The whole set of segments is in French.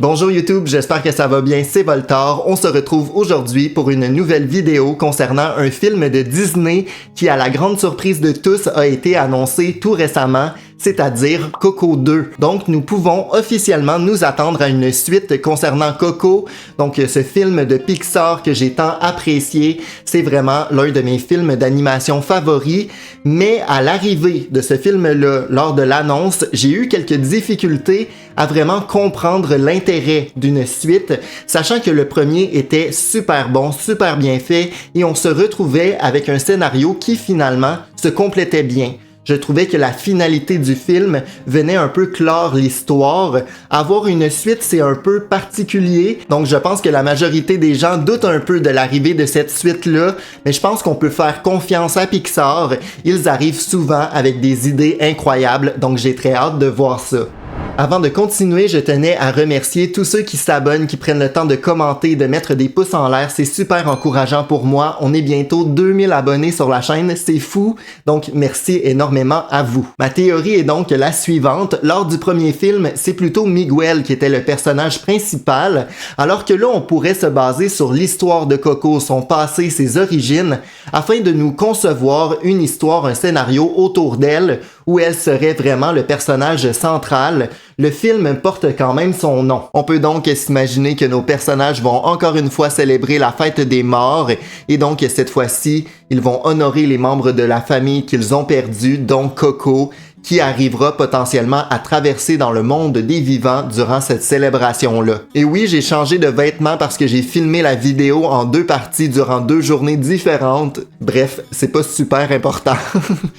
Bonjour YouTube, j'espère que ça va bien, c'est Voltor. On se retrouve aujourd'hui pour une nouvelle vidéo concernant un film de Disney qui, à la grande surprise de tous, a été annoncé tout récemment, c'est-à-dire Coco 2. Donc nous pouvons officiellement nous attendre à une suite concernant Coco, donc ce film de Pixar que j'ai tant apprécié. C'est vraiment l'un de mes films d'animation favoris, mais à l'arrivée de ce film-là, lors de l'annonce, j'ai eu quelques difficultés à vraiment comprendre l'intérêt d'une suite, sachant que le premier était super bon, super bien fait, et on se retrouvait avec un scénario qui finalement se complétait bien. Je trouvais que la finalité du film venait un peu clore l'histoire. Avoir une suite, c'est un peu particulier, donc je pense que la majorité des gens doutent un peu de l'arrivée de cette suite-là, mais je pense qu'on peut faire confiance à Pixar. Ils arrivent souvent avec des idées incroyables, donc j'ai très hâte de voir ça. Avant de continuer, je tenais à remercier tous ceux qui s'abonnent, qui prennent le temps de commenter, de mettre des pouces en l'air. C'est super encourageant pour moi. On est bientôt 2000 abonnés sur la chaîne. C'est fou. Donc, merci énormément à vous. Ma théorie est donc la suivante. Lors du premier film, c'est plutôt Miguel qui était le personnage principal, alors que là, on pourrait se baser sur l'histoire de Coco, son passé, ses origines, afin de nous concevoir une histoire, un scénario autour d'elle, où elle serait vraiment le personnage central. Le film porte quand même son nom. On peut donc s'imaginer que nos personnages vont encore une fois célébrer la fête des morts, et donc cette fois-ci, ils vont honorer les membres de la famille qu'ils ont perdus, dont Coco, qui arrivera potentiellement à traverser dans le monde des vivants durant cette célébration-là. Et oui, j'ai changé de vêtements parce que j'ai filmé la vidéo en deux parties durant 2 journées différentes. Bref, c'est pas super important.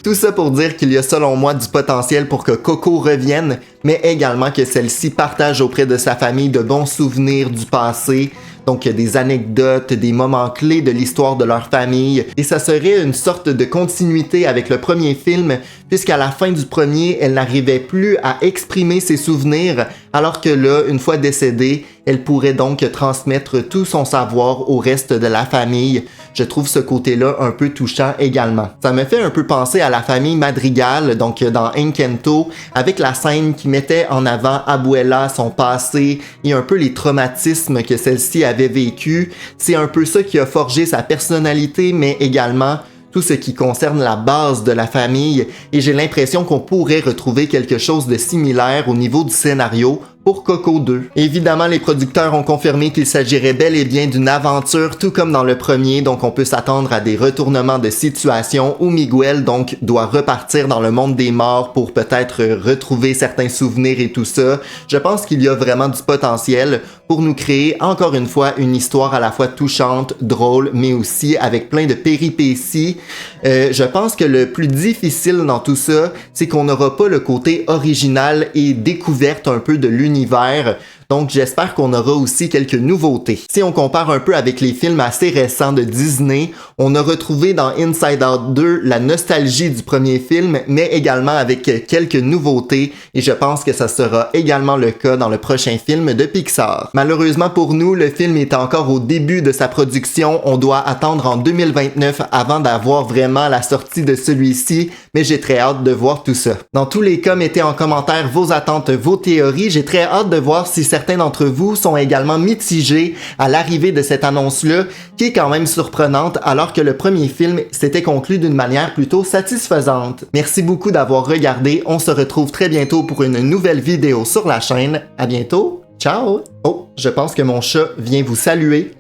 Tout ça pour dire qu'il y a selon moi du potentiel pour que Coco revienne, mais également que celle-ci partage auprès de sa famille de bons souvenirs du passé, donc des anecdotes, des moments clés de l'histoire de leur famille, et ça serait une sorte de continuité avec le premier film, puisqu'à la fin du premier, elle n'arrivait plus à exprimer ses souvenirs, alors que là, une fois décédée, elle pourrait donc transmettre tout son savoir au reste de la famille. Je trouve ce côté-là un peu touchant également. Ça me fait un peu penser à la famille Madrigal, donc dans Encanto, avec la scène qui mettait en avant Abuela, son passé et un peu les traumatismes que celle-ci avait vécu. C'est un peu ça qui a forgé sa personnalité, mais également tout ce qui concerne la base de la famille, et j'ai l'impression qu'on pourrait retrouver quelque chose de similaire au niveau du scénario pour Coco 2. Évidemment, les producteurs ont confirmé qu'il s'agirait bel et bien d'une aventure, tout comme dans le premier, donc on peut s'attendre à des retournements de situation où Miguel donc doit repartir dans le monde des morts pour peut-être retrouver certains souvenirs et tout ça. Je pense qu'il y a vraiment du potentiel pour nous créer encore une fois une histoire à la fois touchante, drôle, mais aussi avec plein de péripéties. Je pense que le plus difficile dans tout ça, c'est qu'on n'aura pas le côté original et découverte un peu de l'univers. Donc j'espère qu'on aura aussi quelques nouveautés. Si on compare un peu avec les films assez récents de Disney, on a retrouvé dans Inside Out 2 la nostalgie du premier film, mais également avec quelques nouveautés, et je pense que ça sera également le cas dans le prochain film de Pixar. Malheureusement pour nous, le film est encore au début de sa production. On doit attendre en 2029 avant d'avoir vraiment la sortie de celui-ci, mais j'ai très hâte de voir tout ça. Dans tous les cas, mettez en commentaire vos attentes, vos théories. J'ai très hâte de voir si certains d'entre vous sont également mitigés à l'arrivée de cette annonce-là, qui est quand même surprenante, alors que le premier film s'était conclu d'une manière plutôt satisfaisante. Merci beaucoup d'avoir regardé. On se retrouve très bientôt pour une nouvelle vidéo sur la chaîne. À bientôt. Ciao! Oh, je pense que mon chat vient vous saluer.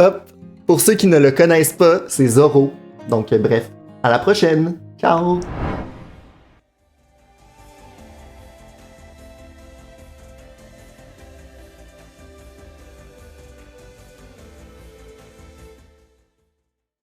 Hop! Pour ceux qui ne le connaissent pas, c'est Zoro. Donc bref, à la prochaine. Ciao!